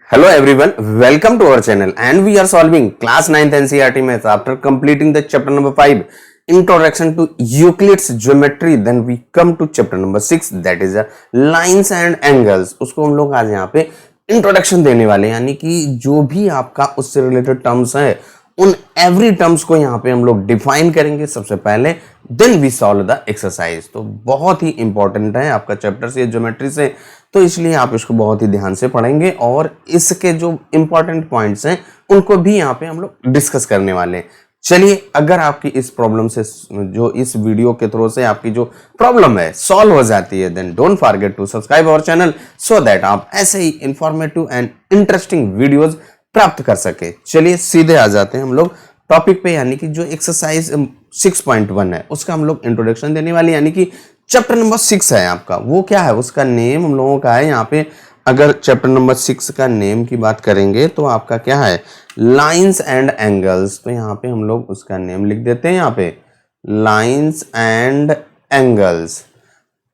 Hello everyone, welcome to our channel and we are solving class 9th NCERT maths after completing the chapter number 5 introduction to Euclid's geometry. Then we come to chapter number 6 that is lines and angles. उसको हम लोग आज यहाँ पे introduction देने वाले हैं, यानी कि जो भी आपका उससे रिलेटेड टर्म्स है उन एवरी टर्म्स को यहाँ पे हम लोग डिफाइन करेंगे सबसे पहले, then we solve the exercise. तो बहुत ही इंपॉर्टेंट है आपका चैप्टर से ज्योमेट्री से, तो इसलिए आप इसको बहुत ही ध्यान से पढ़ेंगे और इसके जो इंपॉर्टेंट पॉइंट्स हैं उनको भी यहाँ पे हम लोग डिस्कस करने वाले हैं। चलिए, अगर आपकी इस प्रॉब्लम से जो इस वीडियो के थ्रू से आपकी जो प्रॉब्लम है सॉल्व हो जाती है, then don't forget to subscribe our channel so that आप ऐसे ही इंफॉर्मेटिव एंड इंटरेस्टिंग वीडियोज प्राप्त कर सके। चलिए सीधे आ जाते हैं हम लोग टॉपिक पे, यानी कि जो एक्सरसाइज 6.1 है उसका हम लोग इंट्रोडक्शन देने वाले, यानी कि चैप्टर नंबर 6 है आपका। वो क्या है, उसका नेम हम लोगों का है यहाँ पे, अगर चैप्टर नंबर 6 का नेम की बात करेंगे तो आपका क्या है, लाइंस एंड एंगल्स। तो यहाँ पे हम लोग उसका नेम लिख देते हैं यहाँ पे, लाइंस एंड एंगल्स।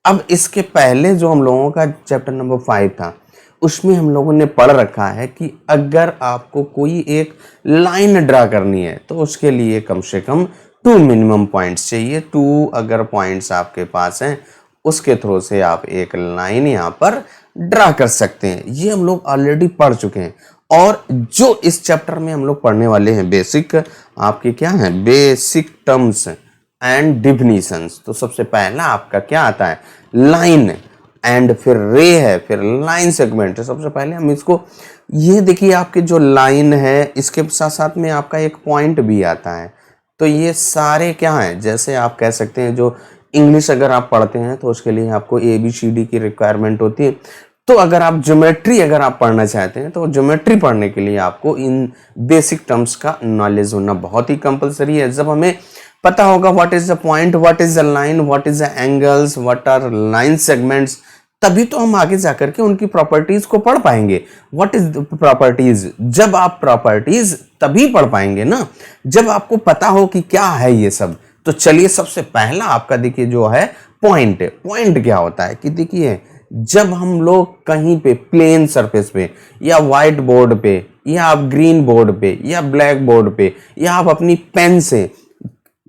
अब इसके पहले जो हम लोगों का चैप्टर नंबर 5 था उसमें हम लोगों ने पढ़ रखा है कि अगर आपको कोई एक लाइन ड्रा करनी है तो उसके लिए कम से कम 2 मिनिमम पॉइंट्स चाहिए। 2 अगर पॉइंट्स आपके पास हैं उसके थ्रू से आप एक लाइन यहाँ पर ड्रा कर सकते हैं। ये हम लोग ऑलरेडी पढ़ चुके हैं और जो इस चैप्टर में हम लोग पढ़ने वाले हैं बेसिक आपके क्या है, बेसिक टर्म्स एंड डिफिनीशंस। तो सबसे पहला आपका क्या आता है, लाइन, एंड फिर रे है, फिर लाइन सेगमेंट है। सबसे पहले हम इसको, ये देखिए आपके जो लाइन है इसके साथ साथ में आपका एक पॉइंट भी आता है। तो ये सारे क्या हैं, जैसे आप कह सकते हैं जो इंग्लिश अगर आप पढ़ते हैं तो उसके लिए आपको ABCD की रिक्वायरमेंट होती है। तो अगर आप ज्योमेट्री अगर आप पढ़ना चाहते हैं तो ज्योमेट्री पढ़ने के लिए आपको इन बेसिक टर्म्स का नॉलेज होना बहुत ही कंपलसरी है। जब हमें पता होगा what is the point, what is the line, what is the angles, what are line segments, तभी तो हम आगे जाकर के उनकी प्रॉपर्टीज को पढ़ पाएंगे। व्हाट इज द प्रॉपर्टीज, जब आप प्रॉपर्टीज तभी पढ़ पाएंगे ना जब आपको पता हो कि क्या है ये सब। तो चलिए सबसे पहला आपका देखिए जो है पॉइंट। पॉइंट क्या होता है कि देखिए जब हम लोग कहीं पे प्लेन सरफेस पे या व्हाइट बोर्ड पे या आप ग्रीन बोर्ड पे या ब्लैक बोर्ड पे या आप अपनी पेन से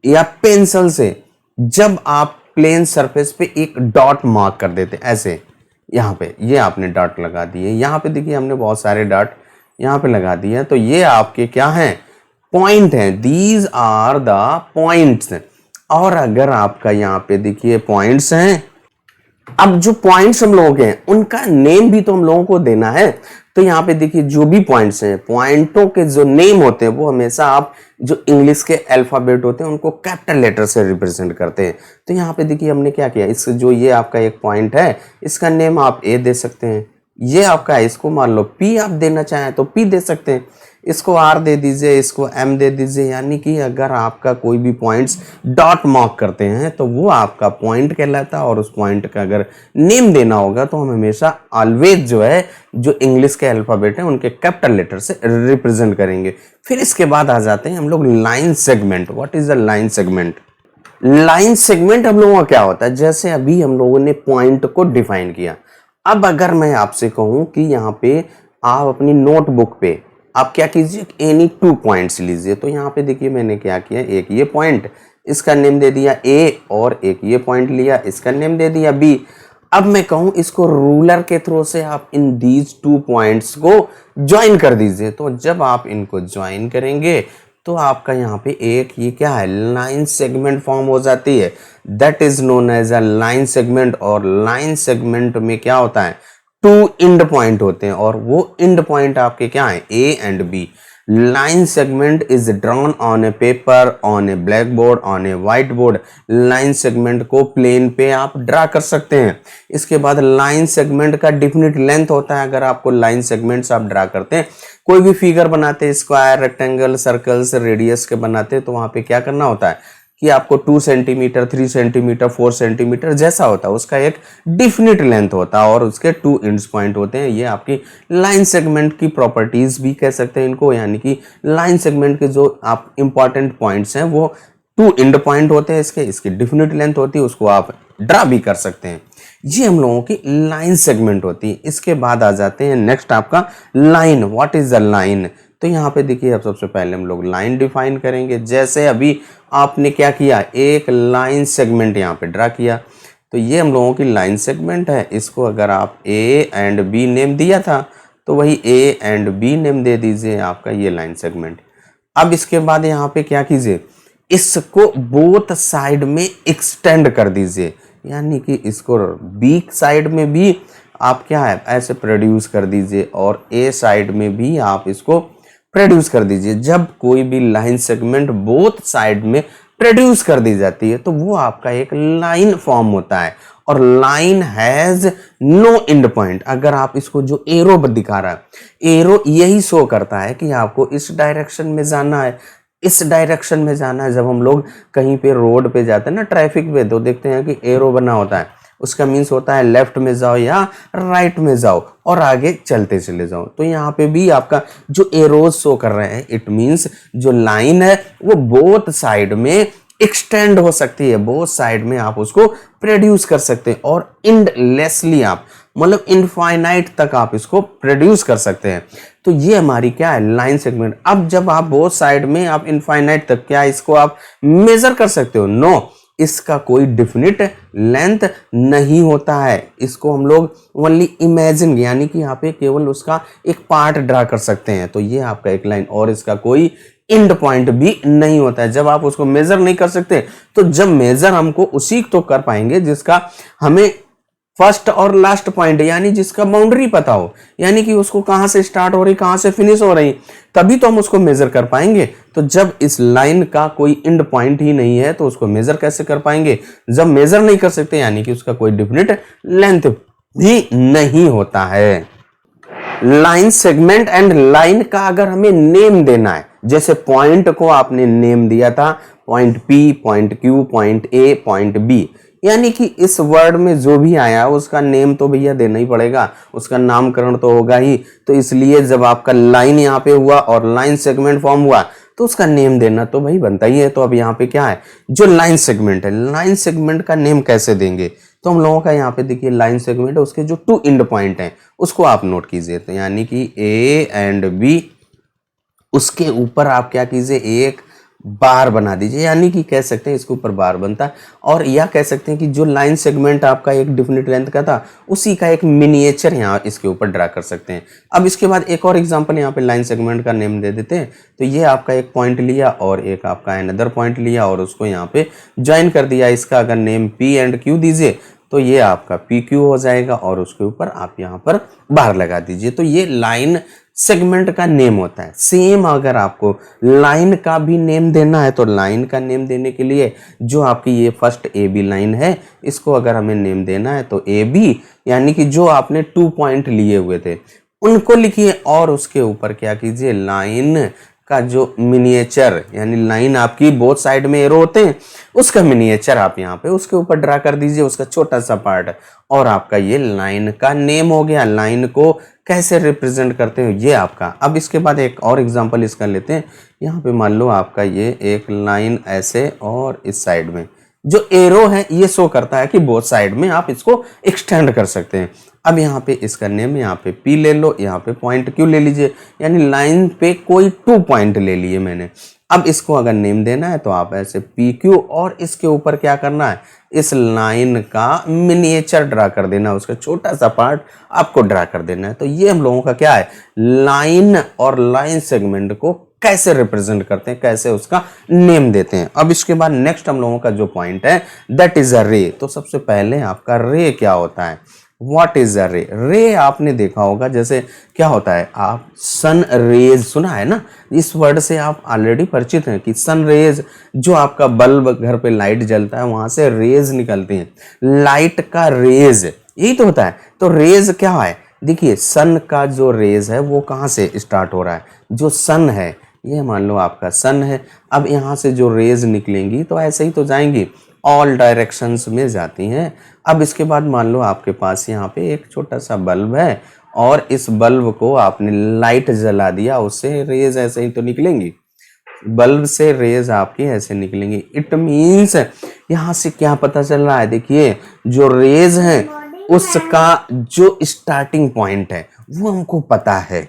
या पेंसिल से जब आप प्लेन सरफेस पे एक डॉट मार्क कर देते ऐसे, यहाँ पे ये आपने डॉट लगा दिए, यहाँ पे देखिए हमने बहुत सारे डॉट यहाँ पे लगा दिए, तो ये आपके क्या हैं, पॉइंट हैं। These are the points. और अगर आपका यहाँ पे देखिए पॉइंट्स हैं, अब जो पॉइंट्स हम लोगों के हैं उनका नेम भी तो हम लोगों को देना है। तो यहाँ पे देखिए जो भी पॉइंट्स हैं, पॉइंटों के जो नेम होते हैं वो हमेशा आप जो इंग्लिश के अल्फाबेट होते हैं उनको कैपिटल लेटर से रिप्रेजेंट करते हैं। तो यहाँ पे देखिए हमने क्या किया, इस जो ये आपका एक पॉइंट है इसका नेम आप A दे सकते हैं, ये आपका इसको मान लो P आप देना चाहें तो P दे सकते हैं, इसको R दे दीजिए, इसको M दे दीजिए। यानी कि अगर आपका कोई भी पॉइंट्स डॉट मार्क करते हैं तो वो आपका पॉइंट कहलाता है और उस पॉइंट का अगर नेम देना होगा तो हम हमेशा ऑलवेज जो है जो इंग्लिश के अल्फाबेट है उनके कैपिटल लेटर से रिप्रेजेंट करेंगे। फिर इसके बाद आ जाते हैं हम लोग line segment. What is the line segment? Line segment हम लोगों का क्या होता है, जैसे अभी हम लोगों ने पॉइंट को डिफाइन किया। अब अगर मैं आपसे कहूं कि यहाँ पे आप अपनी नोटबुक पे आप क्या कीजिए, एनी 2 पॉइंट्स लीजिए। तो यहाँ पे देखिए मैंने क्या किया, एक ये पॉइंट इसका नेम दे दिया A और एक ये पॉइंट लिया इसका नेम दे दिया B। अब मैं कहूँ इसको रूलर के थ्रू से आप इन दीज 2 पॉइंट्स को ज्वाइन कर दीजिए। तो जब आप इनको ज्वाइन करेंगे तो आपका यहाँ पे एक ये क्या है, लाइन सेगमेंट फॉर्म हो जाती है। That is known as a line segment. और लाइन सेगमेंट में क्या होता है, 2 एंड पॉइंट होते हैं और वो एंड पॉइंट आपके क्या है, A and B। Line segment is drawn on A paper, on A black board, on a white board. Line segment को प्लेन पे आप ड्रा कर सकते हैं। इसके बाद लाइन सेगमेंट का डिफिनिट लेंथ होता है। अगर आपको लाइन सेगमेंट्स आप ड्रा करते हैं, कोई भी फिगर बनाते हैं, स्क्वायर, रेक्टेंगल, सर्कल्स, रेडियस के बनाते हैं, तो वहां पे क्या करना होता है कि आपको 2 सेंटीमीटर, 3 सेंटीमीटर, 4 सेंटीमीटर जैसा होता है उसका एक डिफिनिट लेंथ होता है और उसके 2 एंड्स पॉइंट होते हैं। ये आपकी लाइन सेगमेंट की प्रॉपर्टीज भी कह सकते हैं इनको, यानी कि लाइन सेगमेंट के जो आप इंपॉर्टेंट पॉइंट्स हैं वो 2 एंड पॉइंट होते हैं, इसकी डिफिनिट लेंथ होती है, उसको आप ड्रा भी कर सकते हैं। ये हम लोगों की लाइन सेगमेंट होती है। इसके बाद आ जाते हैं नेक्स्ट आपका line. What is the line? तो यहाँ पे देखिए, अब सबसे पहले हम लोग लाइन डिफाइन करेंगे। जैसे अभी आपने क्या किया, एक लाइन सेगमेंट यहाँ पे ड्रा किया, तो ये हम लोगों की लाइन सेगमेंट है। इसको अगर आप ए एंड बी नेम दिया था तो वही ए एंड बी नेम दे दीजिए आपका ये लाइन सेगमेंट। अब इसके बाद यहाँ पे क्या कीजिए, इसको बोथ साइड में एक्सटेंड कर दीजिए, यानी कि इसको बी साइड में भी आप क्या है ऐसे प्रोड्यूस कर दीजिए और ए साइड में भी आप इसको प्रोड्यूस कर दीजिए। जब कोई भी लाइन सेगमेंट बोथ साइड में प्रोड्यूस कर दी जाती है तो वो आपका एक लाइन फॉर्म होता है। और line has no end point. अगर आप इसको जो एरो दिखा रहा है, एरो यही शो करता है कि आपको इस डायरेक्शन में जाना है, इस डायरेक्शन में जाना है। जब हम लोग कहीं पे रोड पे जाते हैं ना, ट्रैफिक पे, तो देखते हैं कि एरो बना होता है, उसका मीन्स होता है लेफ्ट में जाओ या राइट में जाओ और आगे चलते चले जाओ। तो यहाँ पे भी आपका जो एरोज शो कर रहे हैं, इट मीन्स जो लाइन है वो बोथ साइड में एक्सटेंड हो सकती है, बोथ साइड में आप उसको प्रोड्यूस कर सकते हैं और एंडलेसली आप मतलब इनफाइनाइट तक आप इसको प्रोड्यूस कर सकते हैं। तो ये हमारी क्या है लाइन सेगमेंट। अब जब आप बोथ साइड में आप इनफाइनाइट तक क्या इसको आप मेजर कर सकते हो? नो, इसका कोई डिफिनिट लेंथ नहीं होता है। इसको हम लोग ओनली इमेजिन, यानी कि यहाँ पे केवल उसका एक पार्ट ड्रा कर सकते हैं। तो ये आपका एक लाइन, और इसका कोई एंड पॉइंट भी नहीं होता है। जब आप उसको मेजर नहीं कर सकते तो जब मेजर हमको उसी तो कर पाएंगे जिसका हमें फर्स्ट और लास्ट पॉइंट, यानी जिसका बाउंड्री पता हो, यानी कि उसको कहां से स्टार्ट हो रही कहां से फिनिश हो रही, तभी तो हम उसको मेजर कर पाएंगे। तो जब इस लाइन का कोई एंड पॉइंट ही नहीं है तो उसको मेजर कैसे कर पाएंगे? जब मेजर नहीं कर सकते, यानी कि उसका कोई डिफिनिट लेंथ भी नहीं होता है। लाइन सेगमेंट एंड लाइन का अगर हमें नेम देना है, जैसे पॉइंट को आपने नेम दिया था point P, point Q, point A, point B, यानी कि इस वर्ड में जो भी आया उसका नेम तो भैया देना ही पड़ेगा, उसका नामकरण तो होगा ही। तो इसलिए जब आपका लाइन यहाँ पे हुआ और लाइन सेगमेंट फॉर्म हुआ तो उसका नेम देना तो भाई बनता ही है। तो अब यहाँ पे क्या है, जो लाइन सेगमेंट है, लाइन सेगमेंट का नेम कैसे देंगे? तो हम लोगों का यहाँ पे देखिए लाइन सेगमेंट है, उसके जो टू एंड पॉइंट हैं उसको आप नोट कीजिए। तो यानी कि ए एंड बी, उसके ऊपर आप क्या कीजिए, एक बार बना दीजिए, यानी कि कह सकते हैं इसके ऊपर बार बनता है। और यह कह सकते हैं कि जो लाइन सेगमेंट आपका एक डिफिनिट लेंथ का था उसी का एक मिनिएचर यहाँ इसके ऊपर ड्रा कर सकते हैं। अब इसके बाद एक और एग्जांपल यहाँ पे लाइन सेगमेंट का नेम दे देते हैं। तो ये आपका एक पॉइंट लिया और एक आपका अनदर पॉइंट लिया और उसको यहाँ पे ज्वाइन कर दिया। इसका अगर नेम पी एंड क्यू दीजिए तो ये आपका पी क्यू हो जाएगा और उसके ऊपर आप यहाँ पर बार लगा दीजिए। तो ये लाइन सेगमेंट का नेम होता है। सेम अगर आपको लाइन का भी नेम देना है तो लाइन का नेम देने के लिए जो आपकी ये फर्स्ट ए बी लाइन है, इसको अगर हमें नेम देना है तो ए बी, यानी कि जो आपने 2 पॉइंट लिए हुए थे उनको लिखिए और उसके ऊपर क्या कीजिए, लाइन का जो मिनिएचर, यानी लाइन आपकी बोथ साइड में एरो होते हैं उसका मिनिएचर आप यहाँ पे उसके ऊपर ड्रा कर दीजिए, उसका छोटा सा पार्ट, और आपका ये लाइन का नेम हो गया। लाइन को कैसे रिप्रेजेंट करते हो ये आपका। अब इसके बाद एक और एग्जांपल इसका लेते हैं। यहाँ पे मान लो आपका ये एक लाइन ऐसे और इस साइड में जो एरो है ये शो करता है कि बोथ साइड में आप इसको एक्सटेंड कर सकते हैं। अब यहाँ पे इसका नेम यहाँ पे P ले लो, यहाँ पे पॉइंट Q ले लीजिए, यानी लाइन पे कोई 2 पॉइंट ले लिए मैंने। अब इसको अगर नेम देना है तो आप ऐसे PQ और इसके ऊपर क्या करना है, इस लाइन का मिनिएचर ड्रा कर देना, उसका छोटा सा पार्ट आपको ड्रा कर देना है। तो ये हम लोगों का क्या है, लाइन और लाइन सेगमेंट को कैसे रिप्रेजेंट करते हैं, कैसे उसका नेम देते हैं। अब इसके बाद नेक्स्ट हम लोगों का जो पॉइंट है दैट इज अ रे। तो सबसे पहले आपका रे क्या होता है, व्हाट इज अ रे? रे आपने देखा होगा, जैसे क्या होता है, आप सन रेज सुना है ना, इस वर्ड से आप ऑलरेडी परिचित हैं कि सन रेज, जो आपका बल्ब घर पे लाइट जलता है वहां से रेज निकलती हैं, लाइट का रेज यही तो होता है। तो रेज क्या है, देखिए सन का जो रेज है वो कहाँ से स्टार्ट हो रहा है, जो सन है ये मान लो आपका सन है। अब यहाँ से जो रेज निकलेंगी तो ऐसे ही तो जाएंगी, ऑल डायरेक्शंस में जाती हैं। अब इसके बाद मान लो आपके पास यहाँ पे एक छोटा सा बल्ब है और इस बल्ब को आपने लाइट जला दिया, उससे रेज ऐसे ही तो निकलेंगी, बल्ब से रेज आपकी ऐसे निकलेंगी। इट मीन्स यहाँ से क्या पता चल रहा है, देखिए जो रेज हैं उसका जो स्टार्टिंग पॉइंट है वो हमको पता है।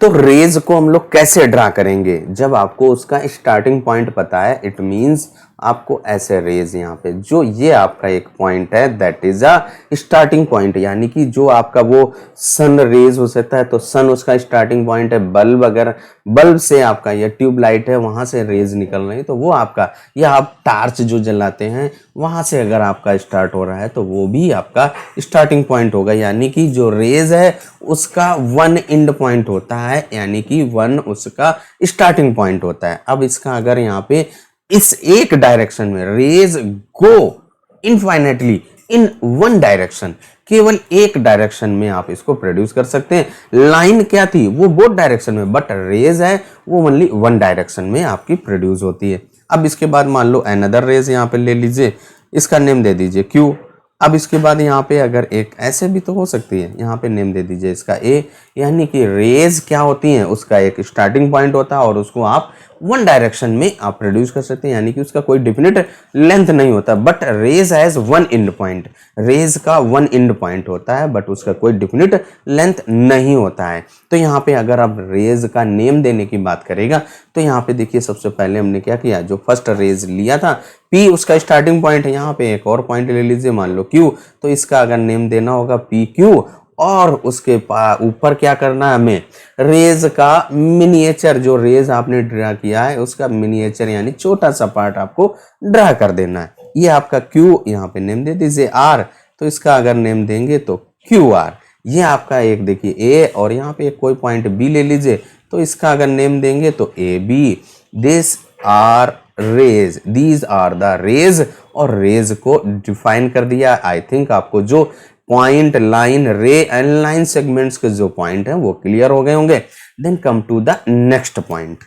तो रेज को हम लोग कैसे ड्रा करेंगे? जब आपको उसका स्टार्टिंग पॉइंट पता है, इट मींस आपको ऐसे रेज यहाँ पे जो ये आपका एक पॉइंट है that is a starting point, यानी कि जो आपका वो सन रेज हो सकता है तो सन उसका स्टार्टिंग पॉइंट है। बल्ब अगर बल्ब से आपका ये ट्यूब लाइट है वहां से रेज निकल रही है तो वो आपका, या आप टार्च जो जलाते हैं वहां से अगर आपका स्टार्ट हो रहा है तो वो भी आपका स्टार्टिंग पॉइंट होगा। यानी कि जो रेज है उसका वन एंड पॉइंट होता है, यानी कि वन उसका स्टार्टिंग पॉइंट होता है। अब इसका अगर यहाँ पे इस एक डायरेक्शन में rays go infinitely in one direction, केवल एक डायरेक्शन में आप इसको प्रोड्यूस कर सकते हैं। लाइन क्या थी? वो बोथ डायरेक्शन में, बट रेज है वो ओनली वन डायरेक्शन में आपकी प्रोड्यूस होती है। अब इसके बाद मान लो अनदर रेज यहाँ पे ले लीजिए, इसका नेम दे दीजिए क्यू। अब इसके बाद यहाँ पे अगर एक ऐसे भी तो हो सकती है, यहाँ पे नेम दे दीजिए इसका ए। यानी कि रेज क्या होती हैं, उसका एक स्टार्टिंग पॉइंट होता है और उसको आप वन डायरेक्शन में आप प्रोड्यूस कर सकते हैं, यानी कि उसका कोई डिफिनिट लेंथ नहीं होता, but rays has one end point. Rays का वन एंड पॉइंट होता है बट उसका कोई डिफिनिट लेंथ नहीं होता है। तो यहाँ पे अगर आप रेज का नेम देने की बात करेगा तो यहाँ पे देखिए सबसे पहले हमने क्या किया, जो फर्स्ट रेज लिया था P उसका स्टार्टिंग पॉइंट है, यहाँ पे एक और पॉइंट ले लीजिए मान लो Q, तो इसका अगर नेम देना होगा PQ। और उसके ऊपर क्या करना है हमें, रेज का मिनिएचर, जो रेज आपने ड्रा किया है उसका मिनिएचर यानी छोटा सा पार्ट आपको ड्रा कर देना है। ये आपका Q, यहाँ पे नेम दे दीजिए R, तो इसका अगर नेम देंगे तो QR। ये आपका एक देखिए A, और यहाँ पे एक कोई पॉइंट B ले लीजिए तो इसका अगर नेम देंगे तो AB। This are rays, these are the rays, और रेज को डिफाइन कर दिया। आई थिंक आपको जो point, line, ray and line segments के जो पॉइंट हैं वो क्लियर हो गए होंगे। Then come to the next point.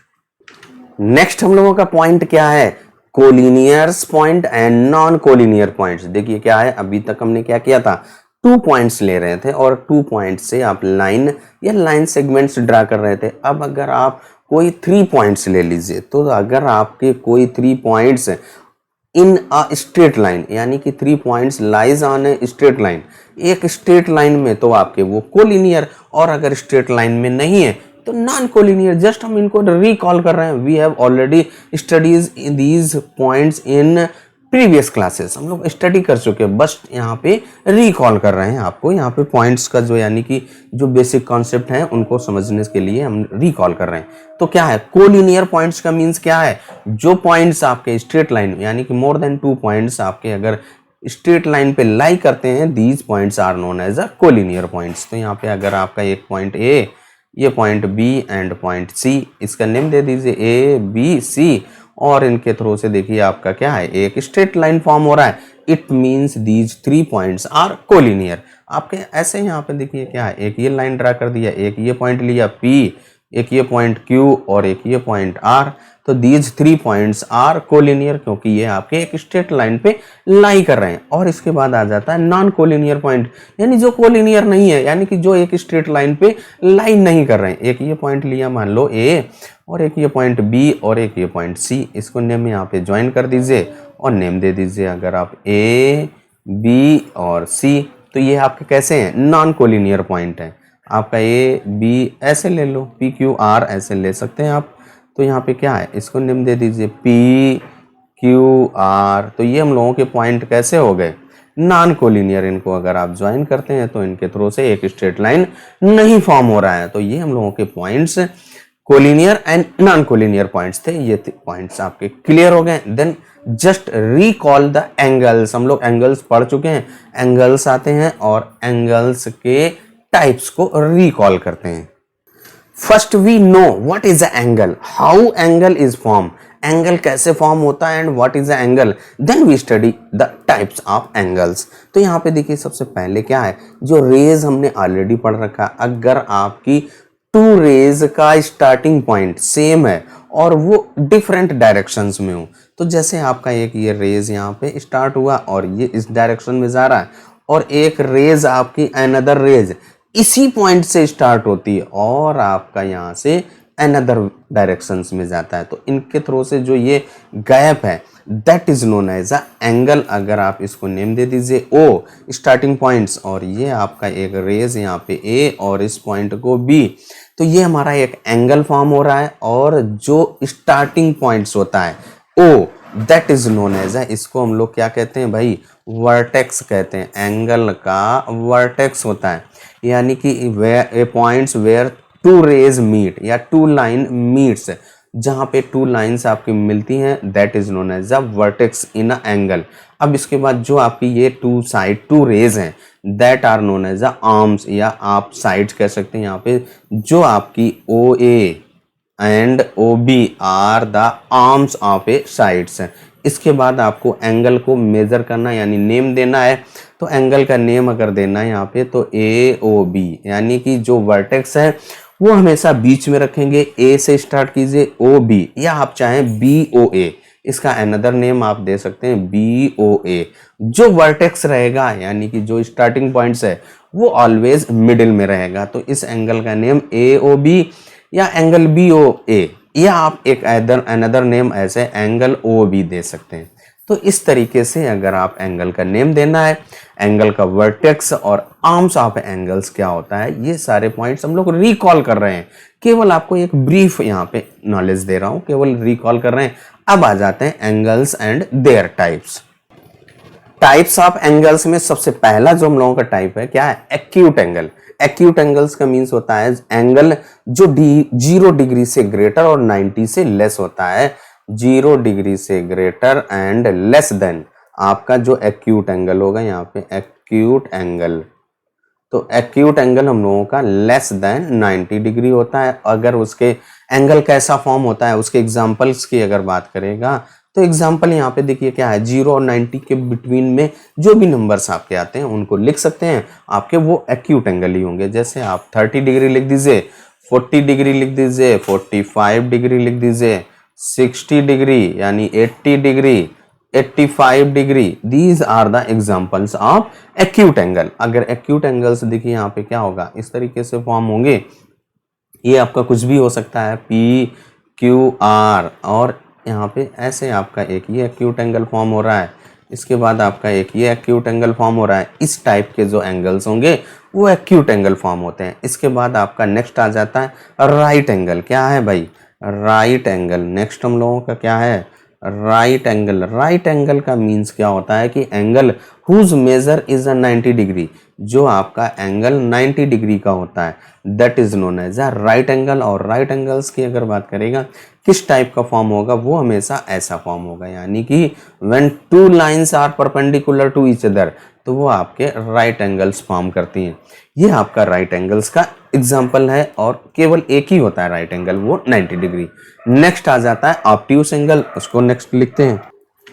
Next हम लोगों का पॉइंट क्या है, collinears point and non collinear points. देखिए क्या है, अभी तक हमने क्या किया था, 2 पॉइंट्स ले रहे थे और 2 पॉइंट से आप लाइन या लाइन सेगमेंट्स ड्रा कर रहे थे। अब अगर आप कोई 3 पॉइंट्स ले लीजिए, तो अगर आपके कोई 3 points in a straight line, यानी कि 3 points lies on a straight line, एक स्ट्रेट लाइन में तो आपके वो कोलिनियर, और अगर स्ट्रेट लाइन में नहीं है तो नॉन कोलिनियर। जस्ट हम इनको रिकॉल कर रहे हैं, we have already studies these points in previous classes, हम लोग स्टडी कर चुके हैं, बस यहाँ पे रिकॉल कर रहे हैं आपको। यहाँ पे पॉइंट्स का जो यानी कि जो बेसिक कॉन्सेप्ट है उनको समझने के लिए हम रिकॉल कर रहे हैं। तो क्या है कोलिनियर पॉइंट्स का मीन्स क्या है, जो पॉइंट्स आपके स्ट्रेट लाइन यानी कि मोर देन 2 पॉइंट्स आपके अगर स्ट्रेट लाइन पे लाई करते हैं, these points are known as a collinear points. तो यहाँ पे अगर आपका एक पॉइंट ए, ये point B and point C, इसका नेम दे दीजिए ए बी सी, और इनके थ्रू से देखिए आपका क्या है, एक स्ट्रेट लाइन फॉर्म हो रहा है। It means these 3 points are collinear. आपके ऐसे यहाँ पे देखिए क्या है, एक ये लाइन ड्रा कर दिया, एक ये पॉइंट लिया P, एक ये पॉइंट Q और एक ये पॉइंट R। तो दीज 3 पॉइंट्स आर कोलिनियर, क्योंकि ये आपके एक स्ट्रेट लाइन पे लाई कर रहे हैं। और इसके बाद आ जाता है नॉन कोलिनियर पॉइंट, यानी जो कोलिनियर नहीं है, यानी कि जो एक स्ट्रेट लाइन पे लाई नहीं कर रहे हैं। एक ये पॉइंट लिया मान लो A, और एक ये पॉइंट B और एक ये पॉइंट C, इसको नेम यहाँ पे ज्वाइन कर दीजिए और नेम दे दीजिए अगर आप A, B और C। तो ये आपके कैसे हैं, नॉन कोलिनियर पॉइंट है। आपका A, B ऐसे ले लो, P, Q, R ऐसे ले सकते हैं आप। तो यहाँ पे क्या है, इसको नेम दे दीजिए P, Q, R। तो ये हम लोगों के पॉइंट कैसे हो गए, नॉन कोलिनियर। इनको अगर आप ज्वाइन करते हैं तो इनके थ्रू से एक स्ट्रेट लाइन नहीं फॉर्म हो रहा है। तो ये हम लोगों के points collinear and non collinear points थे। ये पॉइंट्स आपके क्लियर हो गए। Then just recall the angles. हम लोग एंगल्स पढ़ चुके हैं, एंगल्स आते हैं और एंगल्स के टाइप्स को रिकॉल करते हैं। First we know what is a angle, how angle is form, angle कैसे फॉर्म होता है and what is a angle. Then we study the types of angles. तो यहाँ पे देखिए सबसे पहले क्या है, जो रेज हमने ऑलरेडी पढ़ रखा, अगर आपकी 2 रेज का स्टार्टिंग पॉइंट सेम है और वो डिफरेंट डायरेक्शंस में हो, तो जैसे आपका एक ये रेज यहाँ पे स्टार्ट हुआ और ये इस डायरेक्शन में जा रहा है, और एक रेज आपकी अनदर रेज इसी पॉइंट से स्टार्ट होती है और आपका यहाँ से अनदर डायरेक्शंस में जाता है। तो इनके थ्रू से जो ये गैप है that is known as a angle. अगर आप इसको नेम दे दीजिए ओ स्टार्टिंग पॉइंट्स, और ये आपका एक रेज यहाँ पे ए और इस पॉइंट को बी, तो ये हमारा एक एंगल फॉर्म हो रहा है। और जो स्टार्टिंग पॉइंट्स होता है O, that is known as a, इसको हम लोग क्या कहते हैं भाई, वर्टेक्स कहते हैं। एंगल का वर्टेक्स होता है, यानी कि वे points where two rays meet या टू लाइन मीट्स, जहां पे टू लाइंस आपकी मिलती हैं, that is known as a vertex in a angle. अब इसके बाद जो आपकी ये टू साइड टू रेज हैं, that are known as a arms, या आप साइड्स कह सकते हैं। यहाँ पे जो आपकी O A and O B are the arms of a sides है। इसके बाद आपको एंगल को मेजर करना यानी नेम देना है, तो एंगल का नेम अगर देना है यहाँ पे तो ए ओ बी, यानी कि जो वर्टेक्स है वो हमेशा बीच में रखेंगे। ए से स्टार्ट कीजिए ओ बी, या आप चाहें बी ओ ए, इसका अनदर नेम आप दे सकते हैं बी ओ ए। जो वर्टेक्स रहेगा यानी कि जो स्टार्टिंग पॉइंट्स है वो ऑलवेज मिडिल में रहेगा, तो इस एंगल का नेम ए ओ बी या एंगल बी ओ ए, या आप एक अनदर नेम ऐसे एंगल ओ बी दे सकते हैं। तो इस तरीके से अगर आप एंगल का नेम देना है, एंगल का वर्टेक्स और आर्म्स ऑफ एंगल्स क्या होता है, ये सारे पॉइंट्स हम लोग रिकॉल कर रहे हैं। केवल आपको एक ब्रीफ यहाँ पे नॉलेज दे रहा हूँ, केवल रिकॉल कर रहे हैं। अब आ जाते हैं angles and there types. Types of angles में सबसे पहला जो हम लोगों का टाइप है क्या है, एक्यूट एंगल। एक्यूट एंगल्स का मीन्स होता है एंगल जो 0 डिग्री से ग्रेटर और 90 से लेस होता है। 0 डिग्री से ग्रेटर एंड लेस देन आपका जो एक्यूट एंगल होगा, यहाँ पे एक्यूट एंगल, तो एक्यूट एंगल हम लोगों का लेस देन 90 डिग्री होता है। अगर उसके एंगल कैसा फॉर्म होता है, उसके एग्जांपल्स की अगर बात करेगा तो एग्जांपल यहाँ पे देखिए क्या है, 0 और 90 के बिटवीन में जो भी नंबर्स आपके आते हैं उनको लिख सकते हैं, आपके वो एक्यूट एंगल ही होंगे। जैसे आप 30 डिग्री लिख दीजिए, 40 डिग्री लिख दीजिए, 45 डिग्री लिख दीजिए, 60 डिग्री यानी 80 degree, 85 degree, these are the examples of acute angle. अगर एक्यूट एंगल्स देखिए यहाँ पे क्या होगा, इस तरीके से फॉर्म होंगे। ये आपका कुछ भी हो सकता है, पी क्यू आर, और यहाँ पे ऐसे आपका एक ये एक्यूट एंगल फॉर्म हो रहा है, इसके बाद आपका एक ये एक्यूट एंगल फॉर्म हो रहा है। इस टाइप के जो एंगल्स होंगे वो एक्यूट एंगल फॉर्म होते हैं। इसके बाद आपका नेक्स्ट आ जाता है राइट एंगल। क्या है भाई, राइट एंगल। नेक्स्ट हम लोगों का क्या है, राइट एंगल। राइट एंगल का मीन्स क्या होता है कि angle whose measure is a 90 degree, जो आपका एंगल 90 डिग्री का होता है, that is known as a right angle. और राइट एंगल्स की अगर बात करेगा किस टाइप का फॉर्म होगा, वो हमेशा ऐसा फॉर्म होगा, यानी कि when two lines are perpendicular to each other, तो वो आपके राइट एंगल्स फॉर्म करती हैं। ये आपका राइट एंगल्स का एग्जाम्पल है, और केवल एक ही होता है राइट एंगल, वो 90 डिग्री। नेक्स्ट आ जाता है ऑब्ट्यूस एंगल, उसको नेक्स्ट लिखते हैं।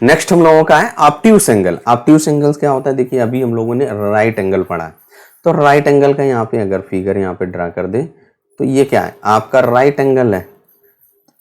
नेक्स्ट हम लोगों का है ऑब्ट्यूस एंगल। ऑब्ट्यूस एंगल्स क्या होता है, देखिए अभी हम लोगों ने राइट एंगल पढ़ा है, तो राइट एंगल का यहाँ पे अगर फिगर यहाँ पे ड्रा कर दे तो ये क्या है, आपका राइट एंगल है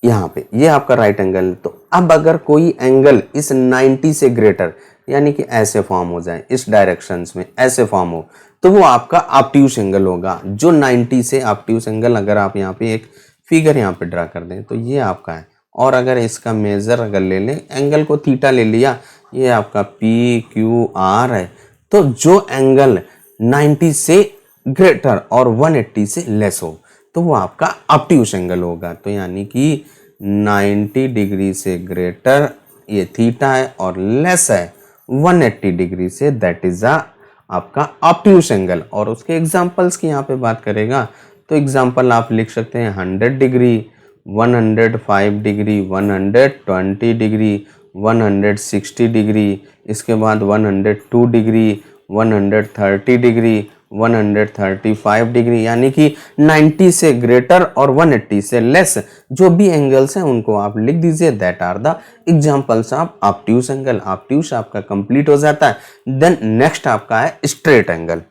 यहाँ पे, ये आपका राइट एंगल। तो अब अगर कोई एंगल इस 90 से ग्रेटर यानी कि ऐसे फॉर्म हो जाए, इस डायरेक्शंस में ऐसे फॉर्म हो, तो वो आपका ऑब्ट्यूस एंगल होगा। जो 90 से ऑब्ट्यूस एंगल, अगर आप यहाँ पे एक फिगर यहाँ पे ड्रा कर दें तो ये आपका है। और अगर इसका मेजर अगर ले लें, एंगल को थीटा ले लिया, ये आपका पी क्यू आर है। तो जो एंगल 90 से ग्रेटर और 180 से लेस हो, तो वो आपका ऑब्ट्यूस एंगल होगा। तो यानी कि 90 डिग्री से ग्रेटर ये थीटा है और लेस है 180 डिग्री से, दैट इज आपका ऑब्ट्यूस एंगल। और उसके एग्जांपल्स की यहाँ पे बात करेगा तो एग्जांपल आप लिख सकते हैं 100 डिग्री, 105 डिग्री, 120 डिग्री, 160 डिग्री, इसके बाद 102 डिग्री, 130 डिग्री, 135 डिग्री, यानी कि 90 से ग्रेटर और 180 से लेस जो भी एंगल्स हैं उनको आप लिख दीजिए, that are the examples of obtuse angle. Obtuse आपका कंप्लीट हो जाता है। देन नेक्स्ट आपका है स्ट्रेट एंगल।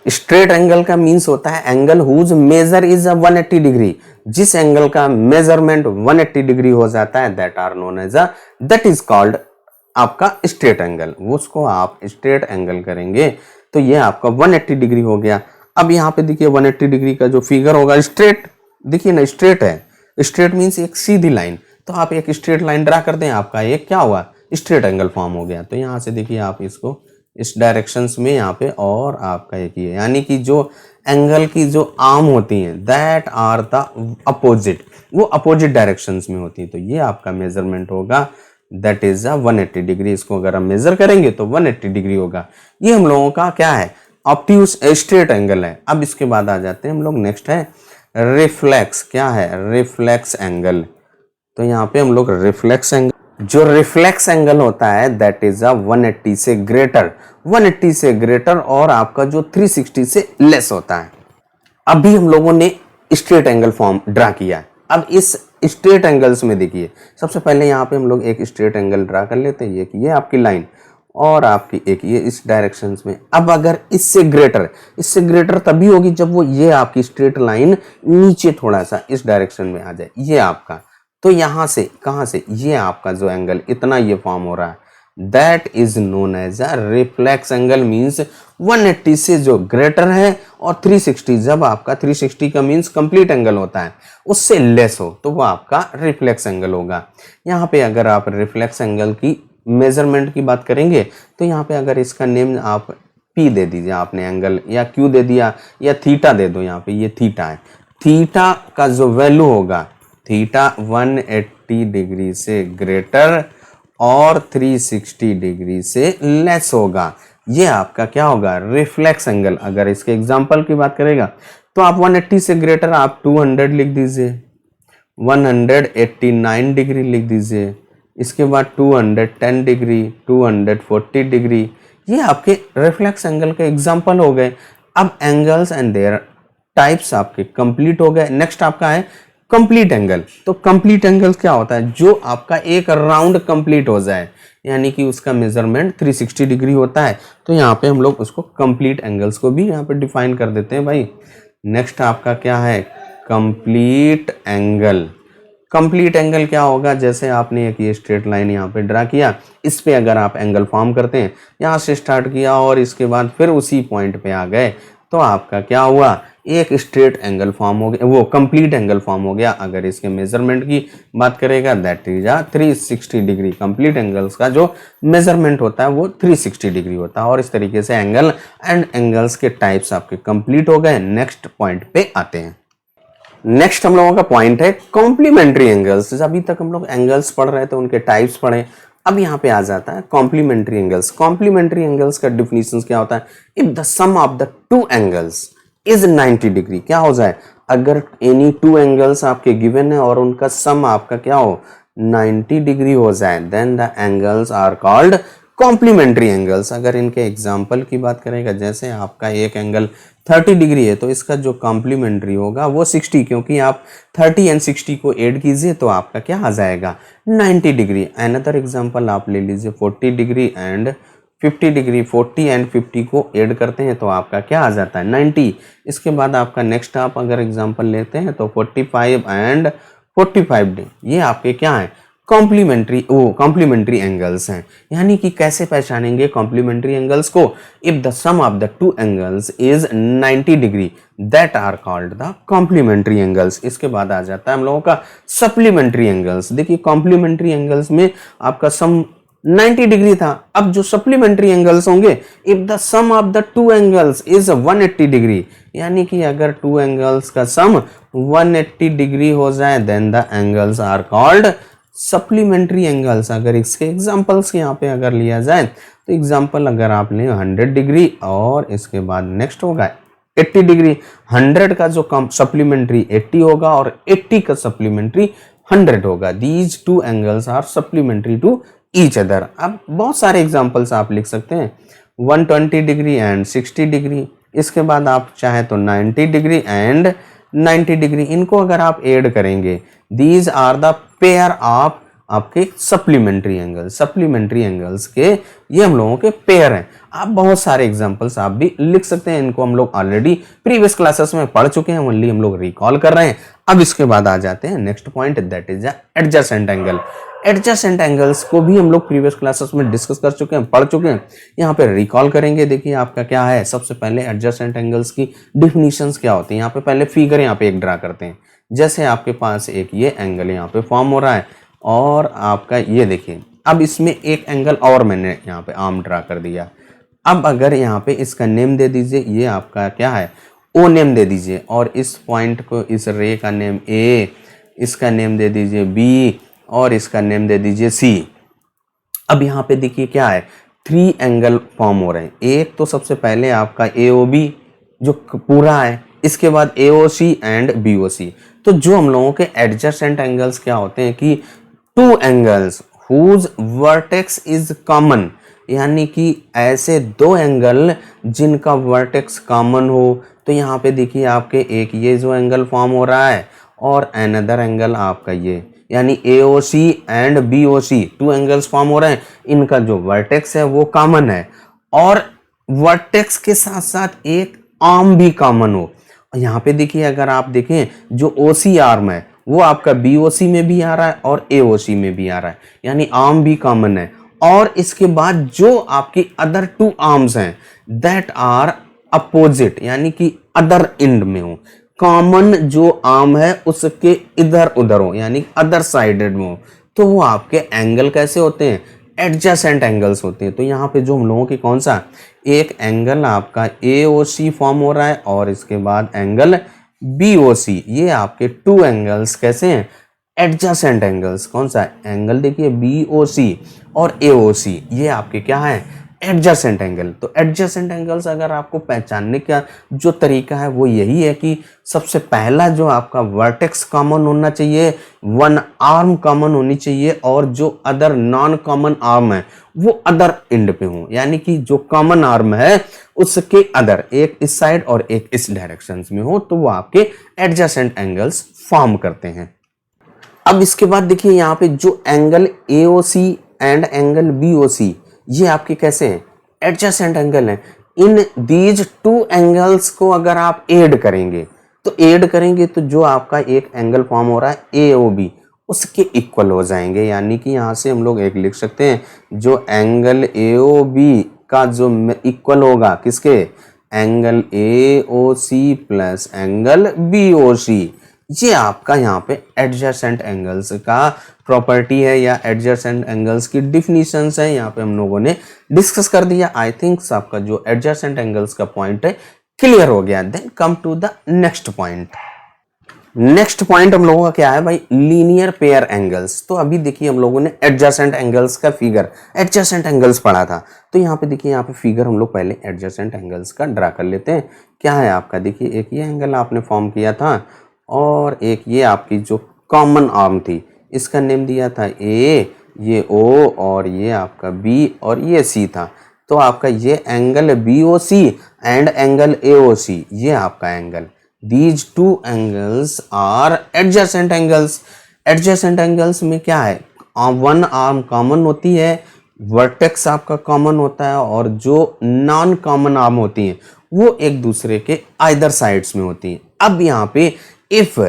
स्ट्रेट एंगल का मीन्स होता है angle whose measure is 180 degree, जिस एंगल का मेजरमेंट 180 डिग्री हो जाता है, that are known as that is called आपका स्ट्रेट एंगल। उसको आप स्ट्रेट एंगल करेंगे तो ये आपका 180 डिग्री हो गया। अब यहाँ पे देखिए 180 डिग्री का जो फिगर होगा स्ट्रेट, देखिए ना स्ट्रेट है, स्ट्रेट मीन्स एक सीधी लाइन। तो आप एक स्ट्रेट लाइन ड्रा कर दें, आपका एक क्या हुआ, स्ट्रेट एंगल फॉर्म हो गया। तो यहाँ से देखिए आप इसको इस डायरेक्शंस में यहाँ पे और आपका एक ये, यानी कि जो एंगल की जो आर्म होती हैं दैट आर द अपोजिट, वो अपोजिट डायरेक्शंस में होती है। तो ये आपका मेजरमेंट होगा दैट इज 180 डिग्री। इसको अगर हम मेजर करेंगे तो 180 डिग्री होगा। ये हम लोगों का क्या है, ऑब्ट्यूस स्ट्रेट एंगल है। अब इसके बाद आ जाते हैं हम लोग, नेक्स्ट है रिफ्लेक्स। क्या है, रिफ्लेक्स एंगल। तो यहाँ पे हम लोग रिफ्लेक्स एंगल, जो रिफ्लेक्स एंगल होता है दैट इज 180 से ग्रेटर, 180 से ग्रेटर और आपका जो 360 से लेस होता है। अभी हम लोगों ने स्ट्रेट एंगल फॉर्म ड्रा किया है। अब इस स्ट्रेट एंगल्स में देखिए, सबसे पहले यहाँ पे हम लोग एक स्ट्रेट एंगल ड्रा कर लेते हैं। ये आपकी लाइन और आपकी एक ये इस डायरेक्शंस में। अब अगर इससे ग्रेटर तभी होगी जब वो ये आपकी स्ट्रेट लाइन नीचे थोड़ा सा इस डायरेक्शन में आ जाए, ये आपका। तो यहाँ से कहाँ से, ये आपका जो एंगल इतना ये फॉर्म हो रहा है that is known as a reflex angle. Means 180 से जो ग्रेटर है और 360, जब आपका 360 का मीन्स कंप्लीट एंगल होता है, उससे लेस हो तो वो आपका रिफ्लेक्स एंगल होगा। यहाँ पे अगर आप रिफ्लेक्स एंगल की मेजरमेंट की बात करेंगे तो यहाँ पे अगर इसका नेम आप P दे दीजिए आपने एंगल, या Q दे दिया, या थीटा दे दो। यहाँ पे ये थीटा है, थीटा का जो वैल्यू होगा, थीटा 180 डिग्री से ग्रेटर और 360 डिग्री से लेस होगा। ये आपका क्या होगा, रिफ्लेक्स एंगल। अगर इसके एग्जांपल की बात करेगा तो आप 180 से ग्रेटर आप 200 लिख दीजिए, 189 डिग्री लिख दीजिए, इसके बाद 210 डिग्री, 240 डिग्री। ये आपके रिफ्लेक्स एंगल के एग्जांपल हो गए। अब एंगल्स एंड देयर टाइप्स आपके कंप्लीट हो गए। नेक्स्ट आपका है कंप्लीट एंगल। तो कंप्लीट एंगल क्या होता है, जो आपका एक राउंड कंप्लीट हो जाए, यानी कि उसका मेजरमेंट 360 डिग्री होता है। तो यहाँ पे हम लोग उसको कंप्लीट एंगल्स को भी यहाँ पे डिफाइन कर देते हैं भाई। नेक्स्ट आपका क्या है, कंप्लीट एंगल। कंप्लीट एंगल क्या होगा, जैसे आपने एक ये स्ट्रेट लाइन यहाँ पे ड्रा किया, इस पे अगर आप एंगल फॉर्म करते हैं, यहाँ से स्टार्ट किया और इसके बाद फिर उसी पॉइंट पे आ गए, तो आपका क्या हुआ, एक स्ट्रेट एंगल फॉर्म हो गया, वो कंप्लीट एंगल फॉर्म हो गया। अगर इसके मेजरमेंट की बात करेगा that is 360 degree. Complete angles का जो मेजरमेंट होता है वो 360 डिग्री होता है। और इस तरीके से एंगल एंड एंगल्स के टाइप्स आपके कंप्लीट हो गए। नेक्स्ट पॉइंट पे आते हैं। नेक्स्ट हम लोगों का पॉइंट है कॉम्प्लीमेंट्री एंगल्स। अभी तक हम लोग एंगल्स पढ़ रहे थे, उनके टाइप्स पढ़े, अब यहाँ पे आ जाता है कॉम्प्लीमेंट्री एंगल्स। कॉम्प्लीमेंट्री एंगल्स का डिफिनीशन क्या होता है, if the sum of the two angles is 90 degree. क्या हो जाए, अगर एनी टू एंगल्स आपके गिवन है और उनका सम आपका क्या हो 90 डिग्री हो जाए, then the angles are called complementary angles. अगर इनके एग्जाम्पल की बात करेगा, जैसे आपका एक एंगल 30 डिग्री है तो इसका जो कॉम्प्लीमेंट्री होगा वो 60, क्योंकि आप 30 एंड 60 को ऐड कीजिए तो आपका क्या आ जाएगा 90 डिग्री। अनदर एग्जाम्पल आप ले लीजिए 40 डिग्री एंड 50 डिग्री, 40 एंड 50 को ऐड करते हैं तो आपका क्या आ जाता है 90। इसके बाद आपका नेक्स्ट आप अगर एग्जाम्पल लेते हैं तो 45 एंड 45 ये आपके क्या है कॉम्प्लीमेंट्री एंगल्स हैं। यानी कि कैसे पहचानेंगे कॉम्प्लीमेंट्री एंगल्स को, if the sum of the two angles is 90 degree that are called the complementary angles. इसके बाद आ जाता है हम लोगों का सप्लीमेंट्री एंगल्स। देखिए कॉम्प्लीमेंट्री एंगल्स में आपका सम 90 डिग्री था, अब जो सप्लीमेंट्री एंगल्स होंगे, if the sum of the two angles is 180 degree, यानी कि अगर टू एंगल्स का सम 180 डिग्री हो जाए then the angles are called supplementary angles. अगर इसके एग्जांपल्स यहाँ पे अगर लिया जाए तो एग्जांपल अगर आप लें 100 डिग्री और इसके बाद नेक्स्ट होगा 80 डिग्री, 100 का जो सप्लीमेंट्री 80 होगा और 80 का सप्लीमेंट्री 100 होगा। These two angles are supplementary to each other. अब बहुत सारे एग्जांपल्स आप लिख सकते हैं, 120 डिग्री एंड 60 डिग्री, इसके बाद आप चाहे तो 90 डिग्री एंड 90 डिग्री। इनको अगर आप ऐड करेंगे, these are the pair of आपके सप्लीमेंट्री एंगल्स के ये हम लोगों के पेयर हैं। आप बहुत सारे एग्जांपल्स आप भी लिख सकते हैं, इनको हम लोग ऑलरेडी प्रीवियस क्लासेस में पढ़ चुके हैं, ओनली हम लोग रिकॉल कर रहे हैं। अब इसके बाद आ जाते हैं next point, that is adjacent angle. Adjacent angles को भी हम लोग प्रीवियस क्लासेस में डिस्कस कर चुके हैं, पढ़ चुके हैं, यहाँ पे रिकॉल करेंगे। देखिए आपका क्या है, सबसे पहले एडजेसेंट एंगल्स की डिफिनीशंस क्या होती है। यहाँ पे पहले फिगर यहाँ पे एक ड्रा करते हैं, जैसे आपके पास एक ये एंगल यहाँ पे फॉर्म हो रहा है और आपका ये देखिए अब इसमें एक एंगल और मैंने यहाँ पे आर्म ड्रा कर दिया। अब अगर यहाँ पे इसका नेम दे दीजिए, ये आपका क्या है ओ नेम दे दीजिए, और इस पॉइंट को, इस रे का नेम ए, इसका नेम दे दीजिए बी, और इसका नेम दे दीजिए सी। अब यहाँ पे देखिए क्या है, 3 एंगल फॉर्म हो रहे हैं। एक तो सबसे पहले आपका AOB जो पूरा है, इसके बाद AOC एंड BOC। तो जो हम लोगों के एडजेसेंट एंगल्स क्या होते हैं कि 2 angles whose vertex is common, यानी कि ऐसे 2 एंगल जिनका वर्टेक्स कॉमन हो। तो यहाँ पे देखिए आपके एक ये जो एंगल फॉर्म हो रहा है और अनदर एंगल आपका ये, यानी AOC and BOC 2 angles form हो रहे हैं। इनका जो वर्टेक्स है वो कॉमन है, और वर्टेक्स के साथ साथ एक आर्म भी कॉमन हो। यहाँ पे देखिए अगर आप देखें जो OC आर्म है वो आपका BOC में भी आ रहा है और AOC में भी आ रहा है, यानी आर्म भी कॉमन है। और इसके बाद जो आपकी अदर 2 आर्म्स हैं दैट आर अपोजिट, यानी कि अदर एंड में हो। कॉमन जो आर्म है उसके इधर उधर हो, यानी अदर साइडेड में हो, तो वो आपके एंगल कैसे होते हैं, एडजेसेंट एंगल्स होते हैं। तो यहाँ पे जो हम लोगों की कौन सा एक एंगल आपका AOC फॉर्म हो रहा है और इसके बाद एंगल BOC, ये आपके 2 एंगल्स कैसे हैं, एडजेसेंट एंगल्स। कौन सा एंगल देखिए BOC और AOC, ये आपके क्या है एडजेसेंट एंगल। तो एडजेसेंट एंगल्स अगर आपको पहचानने का जो तरीका है वो यही है कि सबसे पहला जो आपका वर्टेक्स कॉमन होना चाहिए, 1 आर्म कॉमन होनी चाहिए, और जो अदर नॉन कॉमन आर्म है वो अदर एंड पे हो, यानी कि जो कॉमन आर्म है उसके अदर, एक इस साइड और एक इस डायरेक्शन में हो, तो वो आपके एडजेसेंट एंगल्स फॉर्म करते हैं। अब इसके बाद देखिए यहाँ पे जो angle AOC and angle BOC, ये आपके कैसे हैं, एडजेसेंट एंगल हैं। इन दीज 2 एंगल्स को अगर आप ऐड करेंगे तो जो आपका एक एंगल फॉर्म हो रहा है AOB उसके इक्वल हो जाएंगे, यानी कि यहाँ से हम लोग एक लिख सकते हैं जो एंगल AOB का जो इक्वल होगा किसके, angle AOC plus angle BOC। ये आपका यहाँ पे एडजेसेंट एंगल्स का प्रॉपर्टी है या एडजेसेंट एंगल्स की डिफिनीशंस है, यहाँ पे हम लोगों ने डिस्कस कर दिया। आई थिंक आपका जो एडजेसेंट एंगल्स का पॉइंट है क्लियर हो गया। Then come to the next point. Next point हम लोगों का क्या है भाई, लीनियर पेयर एंगल्स। तो अभी देखिए हम लोगों ने एडजेसेंट एंगल्स का फिगर, एडजेसेंट एंगल्स पढ़ा था, तो यहाँ पे देखिए यहाँ पे फिगर हम लोग पहले एडजेसेंट एंगल्स का ड्रा कर लेते हैं। क्या है आपका, देखिए एक ये एंगल आपने फॉर्म किया था और एक ये आपकी जो कॉमन आर्म थी इसका नेम दिया था A, ये O और ये आपका B और ये C था। तो आपका ये angle BOC and angle AOC, ये आपका angle, these 2 angles are adjacent angles. Adjacent angles में क्या है, 1 आर्म कॉमन होती है, वर्टेक्स आपका कॉमन होता है, और जो नॉन कॉमन आर्म होती हैं वो एक दूसरे के आइदर साइड्स में होती हैं। अब यहाँ पे इफ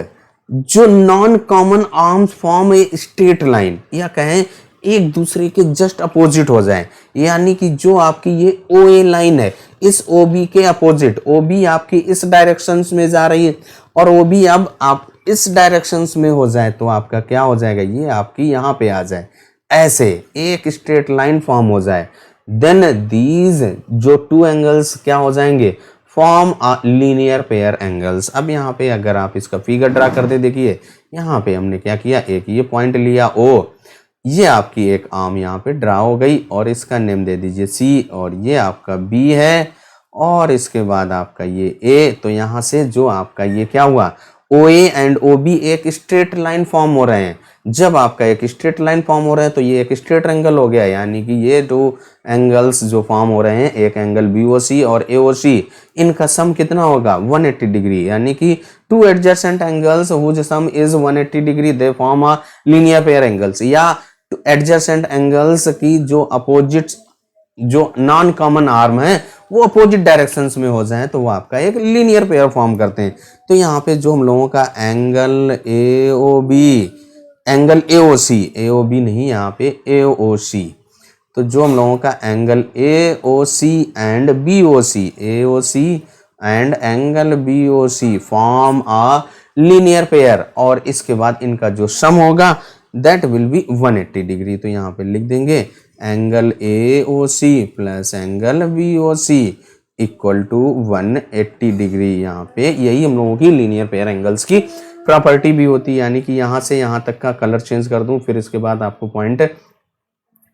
जो non common arms form a straight line, या कहें एक दूसरे के जस्ट अपोजिट हो जाए, यानी कि जो आपकी ये OA लाइन है इस OB के अपोजिट, OB आपकी इस डायरेक्शंस में जा रही है और OB अब आप इस डायरेक्शंस में हो जाए, तो आपका क्या हो जाएगा, ये आपकी यहाँ पे आ जाए, ऐसे एक स्ट्रेट लाइन फॉर्म हो जाए। देन दीज जो 2 एंगल्स क्या हो जाएंगे, फॉर्म लीनियर पेयर एंगल्स। अब यहाँ पे अगर आप इसका फिगर ड्रा कर दे, देखिए यहाँ पे हमने क्या किया, एक ये पॉइंट लिया O, ये आपकी एक आर्म यहाँ पे ड्रा हो गई और इसका नेम दे दीजिए C, और ये आपका B है और इसके बाद आपका ये A। तो यहाँ से जो आपका ये क्या हुआ, OA एंड OB एक स्ट्रेट लाइन फॉर्म हो रहे हैं। जब आपका एक स्ट्रेट लाइन फॉर्म हो रहा है तो ये एक स्ट्रेट एंगल हो गया, यानी कि ये 2 एंगल्स जो फॉर्म हो रहे हैं, एक एंगल BOC और AOC, इनका सम कितना होगा 180 डिग्री, यानी कि 2 adjacent angles whose sum is 180 degree, they form a linear pair angles. या एडजेसेंट एंगल्स की जो अपोजिट, जो नॉन कॉमन आर्म है वो अपोजिट डायरेक्शंस में हो जाए तो वो आपका एक लीनियर पेयर फॉर्म करते हैं। तो यहाँ पे जो हम लोगों का angle AOB, angle AOC, AOB नहीं यहाँ पे AOC, तो जो हम लोगों का angle AOC and BOC, AOC and angle BOC form a linear pair, और इसके बाद इनका जो सम होगा दैट विल बी 180 डिग्री। तो यहाँ पे लिख देंगे angle AOC plus angle BOC equal to 180 degree. यहाँ पे यही हम लोगों की लीनियर पेयर एंगल्स की प्रॉपर्टी भी होती है, यानी कि यहाँ से यहाँ तक का कलर चेंज कर दूं, फिर इसके बाद आपको पॉइंट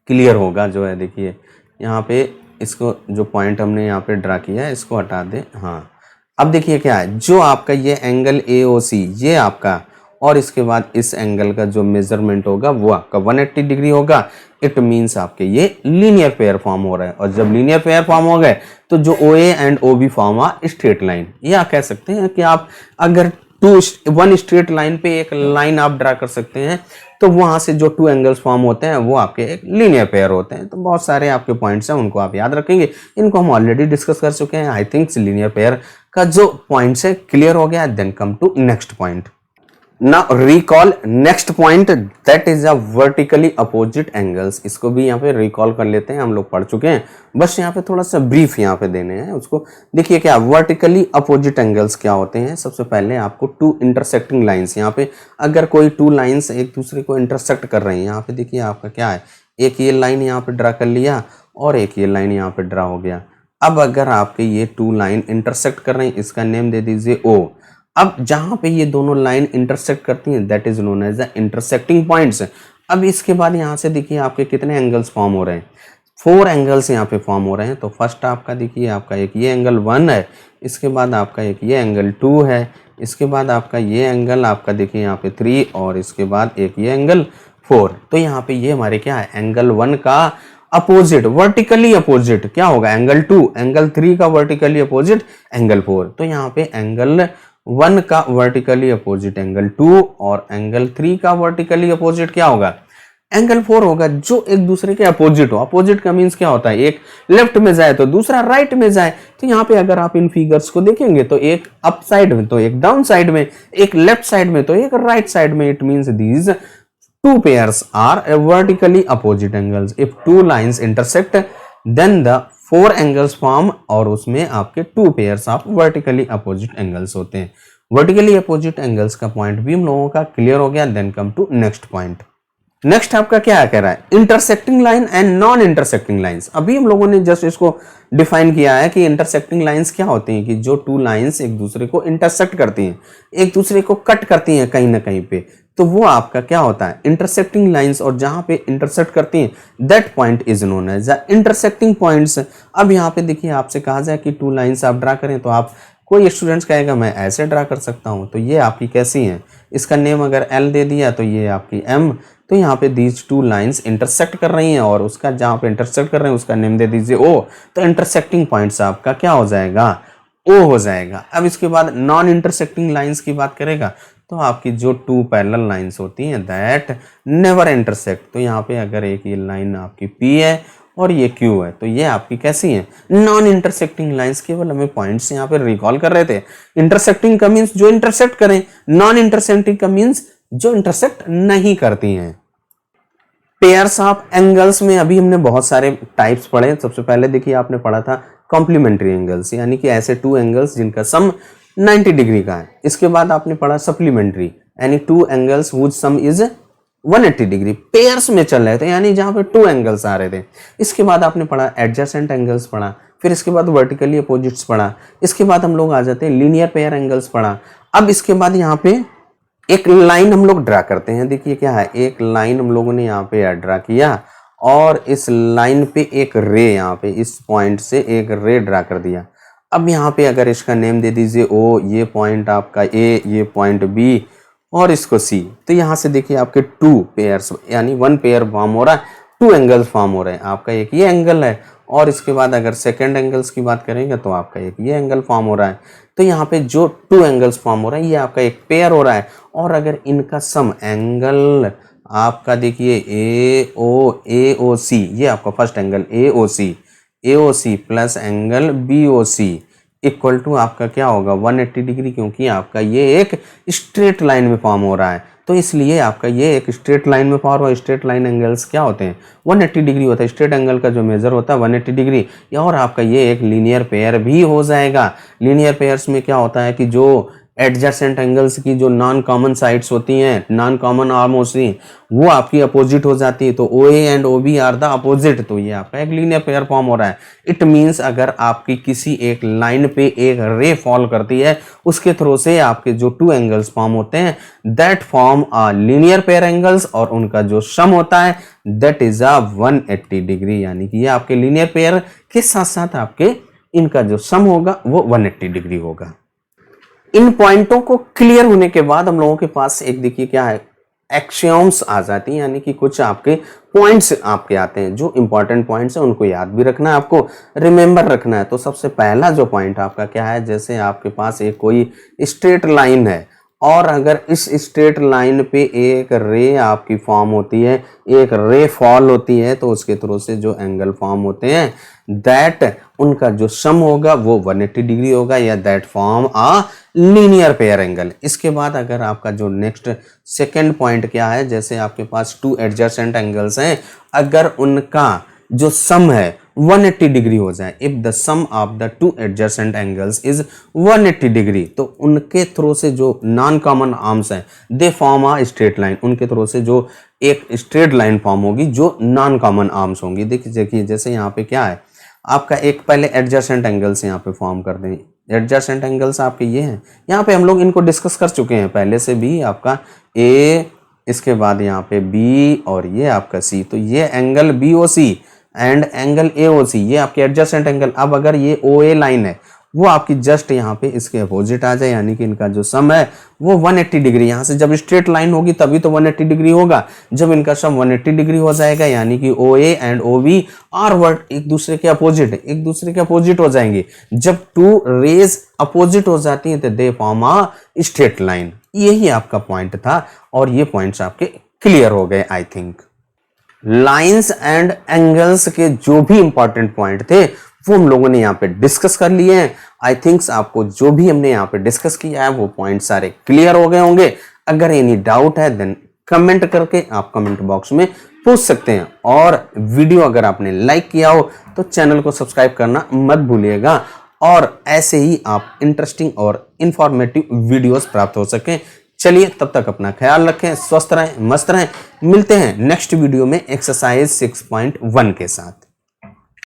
क्लियर होगा जो है। देखिए यहाँ पे इसको जो पॉइंट हमने यहाँ पे ड्रा किया है इसको हटा दें। हाँ, अब देखिए क्या है, जो आपका ये एंगल AOC ये आपका, और इसके बाद इस एंगल का जो मेजरमेंट होगा वो आपका 180 डिग्री होगा। इट मीन्स आपके ये लीनियर पेयर फॉर्म हो रहा है, और जब लीनियर पेयर फॉर्म हो गए तो जो OA एंड OB फॉर्म हुआ स्ट्रेट लाइन, ये आप कह सकते हैं कि आप अगर वन स्ट्रेट लाइन पे एक लाइन आप ड्रा कर सकते हैं तो वहां से जो टू एंगल्स फॉर्म होते हैं वो आपके एक लीनियर पेयर होते हैं। तो बहुत सारे आपके पॉइंट्स हैं, उनको आप याद रखेंगे, इनको हम ऑलरेडी डिस्कस कर चुके हैं। आई थिंक लीनियर पेयर का जो पॉइंट्स है क्लियर हो गया। Then come to next point. Now recall next point, that is a vertically opposite angles. इसको भी यहाँ पे रिकॉल कर लेते हैं, हम लोग पढ़ चुके हैं, बस यहाँ पे थोड़ा सा ब्रीफ यहाँ पे देने हैं उसको। देखिए क्या वर्टिकली अपोजिट एंगल्स क्या होते हैं। सबसे पहले आपको टू इंटरसेक्टिंग लाइंस, यहाँ पे अगर कोई टू लाइंस एक दूसरे को इंटरसेक्ट कर रही हैं, यहाँ पे देखिए आपका क्या है, एक ये लाइन यहाँ पे ड्रा कर लिया और एक ये लाइन यहाँ पे ड्रा हो गया। अब अगर आपके ये टू लाइन इंटरसेक्ट कर रही हैं, इसका नेम दे दीजिए O। अब जहां पे ये दोनों लाइन इंटरसेक्ट करती हैं that is known as the intersecting points. अब इसके बाद यहाँ से देखिए आपके कितने एंगल्स फॉर्म हो रहे हैं, 4 एंगल्स यहाँ पे फॉर्म हो रहे हैं। तो फर्स्ट आपका देखिए आपका एक ये एंगल 1 है, इसके बाद आपका एक ये एंगल 2 है, इसके बाद आपका ये एंगल आपका देखिए यहाँ पे 3, और इसके बाद एक ये एंगल 4। तो यहाँ पे ये हमारे क्या है, एंगल 1 का अपोजिट, वर्टिकली अपोजिट क्या होगा, एंगल 2, एंगल 3 का वर्टिकली अपोजिट एंगल 4। तो यहाँ पे एंगल 1 का वर्टिकली अपोजिट एंगल 2 और एंगल 3 का वर्टिकली अपोजिट क्या होगा, एंगल 4 होगा, जो एक दूसरे के अपोजिट हो। अपोजिट का मीन्स क्या होता है, एक लेफ्ट में जाए तो दूसरा राइट में जाए। तो यहाँ पे अगर आप इन फिगर्स को देखेंगे तो एक अप साइड में तो एक डाउन साइड में, एक लेफ्ट साइड में तो एक राइट साइड में। It means these two pairs are vertically opposite angles. If two lines intersect, then the four angles form, और उसमें आपके two pairs of vertically opposite angles होते हैं। vertically opposite angles का पॉइंट भी हम लोगों का क्लियर हो गया। then come to next point। Next आपका क्या कह रहा है, intersecting line and non intersecting lines. अभी हम लोगों ने जस्ट इसको डिफाइन किया है कि इंटरसेक्टिंग लाइंस क्या होती हैं, कि जो टू लाइंस एक दूसरे को इंटरसेक्ट करती हैं, एक दूसरे को कट करती हैं कहीं ना कहीं पे, तो वो आपका क्या होता है इंटरसेक्टिंग लाइंस। और जहां पे इंटरसेक्ट करती हैं that point is known as the intersecting points. अब यहाँ पे देखिए आपसे कहा जाए कि टू लाइंस आप ड्रा करें, तो आप कोई स्टूडेंट्स कहेगा मैं ऐसे ड्रा कर सकता हूं, तो ये आपकी कैसी हैं, इसका नेम अगर L दे दिया तो ये आपकी M। तो यहाँ पे दीज टू लाइंस इंटरसेक्ट कर रही हैं, और उसका जहाँ पे इंटरसेक्ट कर रहे हैं उसका नेम दे दीजिए O। तो इंटरसेक्टिंग पॉइंट्स आपका क्या हो जाएगा, O हो जाएगा। अब इसके बाद नॉन इंटरसेक्टिंग लाइंस की बात करेगा तो आपकी जो टू पैरेलल लाइंस होती हैं दैट नेवर इंटरसेक्ट। तो यहाँ पे अगर एक ये लाइन आपकी P है और ये Q है, तो ये आपकी कैसी है, नॉन इंटरसेक्टिंग लाइंस। केवल हमें पॉइंट्स यहाँ पे रिकॉल कर रहे थे। इंटरसेक्टिंग का मीन्स जो इंटरसेक्ट करें, नॉन इंटरसेक्टिंग का मीन्स जो इंटरसेक्ट नहीं करती हैं। पेयर्स ऑफ एंगल्स में अभी हमने बहुत सारे टाइप्स पढ़े। सबसे पहले देखिए आपने पढ़ा था कॉम्प्लीमेंट्री एंगल्स, यानी कि ऐसे टू एंगल्स जिनका सम 90 डिग्री का है। इसके बाद आपने पढ़ा सप्लीमेंट्री, यानी two angles whose sum is 180 degree, pairs में चल रहे थे, यानी जहां पे टू एंगल्स आ रहे थे। इसके बाद आपने पढ़ा एडजेसेंट एंगल्स पढ़ा, फिर इसके बाद वर्टिकली अपोजिट्स पढ़ा। इसके बाद हम लोग आ जाते हैं लीनियर पेयर एंगल्स पढ़ा। अब इसके बाद यहाँ पे एक लाइन हम लोग ड्रा करते हैं। देखिए क्या है, एक लाइन हम लोगों ने यहाँ पे ड्रा किया, और इस लाइन पे एक रे, यहाँ पे इस पॉइंट से एक रे ड्रा कर दिया। अब यहाँ पे अगर इसका नेम दे दीजिए O, ये पॉइंट आपका A, ये पॉइंट B और इसको C। तो यहाँ से देखिए आपके टू पेयर्स, यानी वन पेयर फॉर्म हो रहा है, टू एंगल्स फॉर्म हो रहे हैं। आपका एक ये एंगल है, और इसके बाद अगर सेकंड एंगल्स की बात करेंगे तो आपका एक ये एंगल फॉर्म हो रहा है। तो यहाँ पे जो टू एंगल्स फॉर्म हो रहा है ये आपका एक पेयर हो रहा है। और अगर इनका सम एंगल आपका देखिए AOC, ये आपका first angle AOC plus angle BOC equal to आपका क्या होगा 180 डिग्री, क्योंकि आपका ये एक स्ट्रेट लाइन में फॉर्म हो रहा है। तो इसलिए आपका ये एक स्ट्रेट लाइन में फॉर्म हो। स्ट्रेट लाइन एंगल्स क्या होते हैं, 180 डिग्री होता है। स्ट्रेट एंगल का जो मेजर होता है 180 डिग्री। और आपका ये एक लीनियर पेयर भी हो जाएगा। लीनियर पेयर्स में क्या होता है कि जो एडजेसेंट एंगल्स की जो नॉन कॉमन साइड्स होती हैं, नॉन कॉमन आर्म होती हैं, वो आपकी अपोजिट हो जाती है। तो OA and OB are the opposite, तो ये आपका एक लीनियर पेयर फॉर्म हो रहा है। इट मींस अगर आपकी किसी एक लाइन पे एक रे फॉल करती है, उसके थ्रू से आपके जो टू एंगल्स फॉर्म होते हैं, that form a linear pair angles, और उनका जो सम होता है दैट इज अ 180 डिग्री। यानी कि ये आपके लीनियर पेयर के साथ साथ आपके इनका जो सम होगा वो 180 डिग्री होगा। इन पॉइंटों को क्लियर होने के बाद हम लोगों के पास एक देखिए क्या है, एक्सियोम्स आ जाती हैं, यानी कि कुछ आपके पॉइंट्स आपके आते हैं, जो इंपॉर्टेंट पॉइंट्स हैं उनको याद भी रखना है, आपको रिमेंबर रखना है। तो सबसे पहला जो पॉइंट आपका क्या है, जैसे आपके पास एक कोई स्ट्रेट लाइन है और अगर इस स्ट्रेट लाइन पे एक रे आपकी फॉर्म होती है, एक रे फॉल होती है, तो उसके थ्रू से जो एंगल फॉर्म होते हैं दैट उनका जो सम होगा वो 180 डिग्री होगा, या that form a linear pair angle. इसके बाद अगर आपका जो नेक्स्ट सेकंड पॉइंट क्या है, जैसे आपके पास टू एडजेसेंट एंगल्स हैं, अगर उनका जो सम है 180 डिग्री हो जाए, if the sum of the two adjacent angles is 180 degree, तो उनके थ्रू से जो नॉन कॉमन आर्म्स हैं they form a straight line, उनके थ्रू से जो एक स्ट्रेट लाइन फॉर्म होगी जो नॉन कॉमन आर्म्स होंगी। देखिए जैसे यहाँ पे क्या है, आपका एक पहले एडजेसेंट एंगल्स यहाँ पे फॉर्म कर दें। एडजेसेंट एंगल्स आपके ये हैं, यहाँ पे हम लोग इनको डिस्कस कर चुके हैं पहले से भी, आपका A, इसके बाद यहाँ पे B और ये आपका C, तो ये angle BOC and angle AOC ये आपके एडजेसेंट एंगल। अब अगर ये OA लाइन है वो आपकी जस्ट यहाँ पे इसके अपोजिट आ जाए, यानी कि इनका जो सम है वो 180 डिग्री, यहाँ से जब स्ट्रेट लाइन होगी तभी तो 180 डिग्री होगा, जब इनका सम 180 डिग्री हो जाएगा, यानी कि OA एंड OB आर वर्ड एक दूसरे के अपोजिट हो जाएंगे। जब टू रेज अपोजिट हो जाती हैं तो दे फॉर्म अ स्ट्रेट लाइन। यही आपका पॉइंट था और ये पॉइंट्स आपके क्लियर हो गए I think. Lines and angles के जो भी इंपॉर्टेंट पॉइंट थे वो हम लोगों ने यहाँ पे डिस्कस कर लिए हैं। आई थिंक्स आपको जो भी हमने यहाँ पे डिस्कस किया है वो पॉइंट सारे क्लियर हो गए होंगे। अगर एनी डाउट है देन कमेंट करके आप कमेंट बॉक्स में पूछ सकते हैं, और वीडियो अगर आपने लाइक किया हो तो चैनल को सब्सक्राइब करना मत भूलिएगा, और ऐसे ही आप इंटरेस्टिंग और इंफॉर्मेटिव वीडियोस प्राप्त हो सकें। चलिए तब तक अपना ख्याल रखें, स्वस्थ रहें, मस्त रहें। मिलते हैं नेक्स्ट वीडियो में एक्सरसाइज 6.1 के साथ।